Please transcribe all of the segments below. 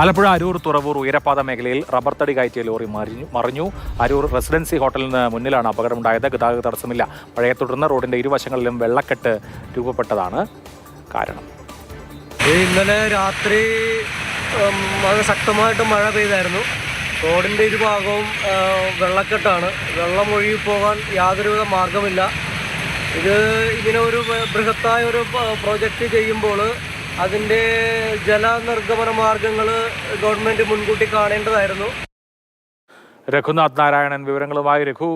ആലപ്പുഴ അരൂർ തുറവൂർ ഉയരപ്പാത മേഖലയിൽ റബ്ബർ തടി കയറ്റിയ ലോറി മറിഞ്ഞു. അരൂർ റെസിഡൻസി ഹോട്ടലിന് മുന്നിലാണ് അപകടമുണ്ടായത്. ഗതാഗത തടസ്സമില്ല. മഴയെ തുടർന്ന് റോഡിന്റെ ഇരുവശങ്ങളിലും വെള്ളക്കെട്ട് രൂപപ്പെട്ടതാണ് കാരണം. ഇന്നലെ രാത്രി ശക്തമായിട്ട് മഴ പെയ്തായിരുന്നു. റോഡിന്റെ ഇരുഭാഗവും വെള്ളക്കെട്ടാണ്. വെള്ളം ഒഴുകി പോകാൻ യാതൊരുവിധ മാർഗമില്ല. ഇങ്ങനെ ഒരു ബൃഹത്തായ ഒരു പ്രോജക്റ്റ് ചെയ്യുമ്പോൾ അതിൻ്റെ ജലനിർഗമന മാർഗങ്ങൾ ഗവൺമെന്റ് മുൻകൂട്ടി കാണേണ്ടതായിരുന്നു. രഘുനാഥ് നാരായണൻ വിവരങ്ങളുമായി. രഘു,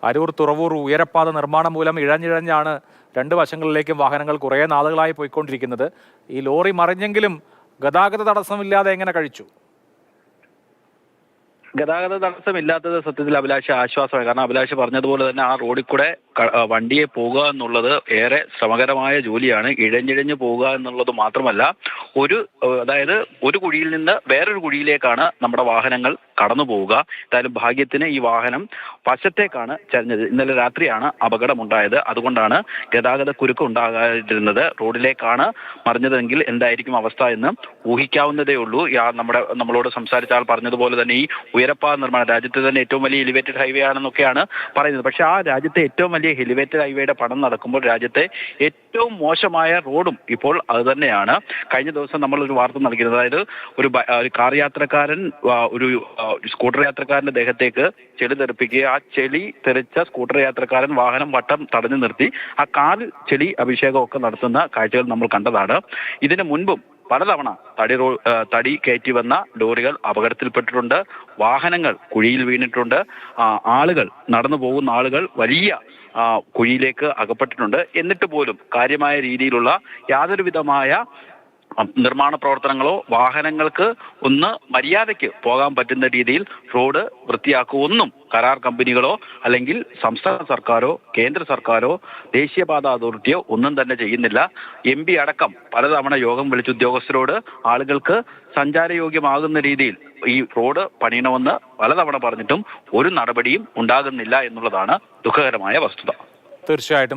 അരൂർ തുറവൂർ ഉയരപ്പാത നിർമ്മാണം മൂലം ഇഴഞ്ഞിഴഞ്ഞാണ് രണ്ട് വശങ്ങളിലേക്കും വാഹനങ്ങൾ കുറേ നാളുകളായി പോയിക്കൊണ്ടിരിക്കുന്നത്. ഈ ലോറി മറിഞ്ഞെങ്കിലും ഗതാഗത തടസ്സമില്ലാതെ എങ്ങനെ കഴിച്ചു? ഗതാഗത തടസ്സമില്ലാത്തത് സത്യത്തിൽ അഭിലാഷ് ആശ്വാസമാണ്. കാരണം അഭിലാഷ് പറഞ്ഞതുപോലെ തന്നെ ആ റോഡിൽ കൂടെ വണ്ടിയെ പോകുക എന്നുള്ളത് ഏറെ ശ്രമകരമായ ജോലിയാണ്. ഇഴഞ്ഞിഴഞ്ഞു പോകുക എന്നുള്ളത് മാത്രമല്ല, അതായത് ഒരു കുഴിയിൽ നിന്ന് വേറൊരു കുഴിയിലേക്കാണ് നമ്മുടെ വാഹനങ്ങൾ കടന്നു പോവുക. എന്തായാലും ഭാഗ്യത്തിന് ഈ വാഹനം വശത്തേക്കാണ് ചരിഞ്ഞത്. ഇന്നലെ രാത്രിയാണ് അപകടമുണ്ടായത്. അതുകൊണ്ടാണ് ഗതാഗത കുരുക്ക് ഉണ്ടാകാതിരുന്നത്. റോഡിലേക്കാണ് മറിഞ്ഞതെങ്കിൽ എന്തായിരിക്കും അവസ്ഥ എന്ന് ഊഹിക്കാവുന്നതേ ഉള്ളൂ. നമ്മളോട് സംസാരിച്ച ആൾ പറഞ്ഞതുപോലെ തന്നെ ഈ ഉയരപ്പാത നിർമ്മാണം രാജ്യത്തെ തന്നെ ഏറ്റവും വലിയ എലിവേറ്റഡ് ഹൈവേ ആണെന്നൊക്കെയാണ് പറയുന്നത്. പക്ഷെ ആ രാജ്യത്തെ ഏറ്റവും വലിയ എലിവേറ്റഡ് ഹൈവേയുടെ പണം നടക്കുമ്പോൾ രാജ്യത്തെ ഏറ്റവും മോശമായ റോഡും ഇപ്പോൾ അത് തന്നെയാണ്. കഴിഞ്ഞ ദിവസം നമ്മൾ ഒരു വാർത്ത നൽകിയത്, അതായത് ഒരു കാർ യാത്രക്കാരൻ ഒരു സ്കൂട്ടർ യാത്രക്കാരന്റെ ദേഹത്തേക്ക് ചെളി തെറിപ്പിക്കുക. ആ ചെളി തെറിച്ച സ്കൂട്ടർ യാത്രക്കാരൻ വാഹനം വട്ടം തടഞ്ഞു നിർത്തി ആ കാറിൽ ചെളി അഭിഷേകമൊക്കെ നടത്തുന്ന കാഴ്ചകൾ നമ്മൾ കണ്ടതാണ്. ഇതിനു മുൻപും പലതവണ തടി കയറ്റി വന്ന ലോറികൾ അപകടത്തിൽപ്പെട്ടിട്ടുണ്ട്. വാഹനങ്ങൾ കുഴിയിൽ വീണിട്ടുണ്ട്. ആളുകൾ നടന്നു പോകുന്ന ആളുകൾ വലിയ കുഴിയിലേക്ക് അകപ്പെട്ടിട്ടുണ്ട്. എന്നിട്ട് പോലും കാര്യമായ രീതിയിലുള്ള യാതൊരുവിധമായ നിർമ്മാണ പ്രവർത്തനങ്ങളോ വാഹനങ്ങൾക്ക് ഒന്ന് മര്യാദയ്ക്ക് പോകാൻ പറ്റുന്ന രീതിയിൽ റോഡ് വൃത്തിയാക്കുക ഒന്നും കരാർ കമ്പനികളോ അല്ലെങ്കിൽ സംസ്ഥാന സർക്കാരോ കേന്ദ്ര സർക്കാരോ ദേശീയപാത അതോറിറ്റിയോ ഒന്നും തന്നെ ചെയ്യുന്നില്ല. MP അടക്കം പലതവണ യോഗം വിളിച്ച ഉദ്യോഗസ്ഥരോട് ആളുകൾക്ക് സഞ്ചാരയോഗ്യമാകുന്ന രീതിയിൽ ഈ റോഡ് പണിയണമെന്ന് പലതവണ പറഞ്ഞിട്ടും ഒരു നടപടിയും ഉണ്ടാകുന്നില്ല എന്നുള്ളതാണ് ദുഃഖകരമായ വസ്തുത. തീർച്ചയായിട്ടും.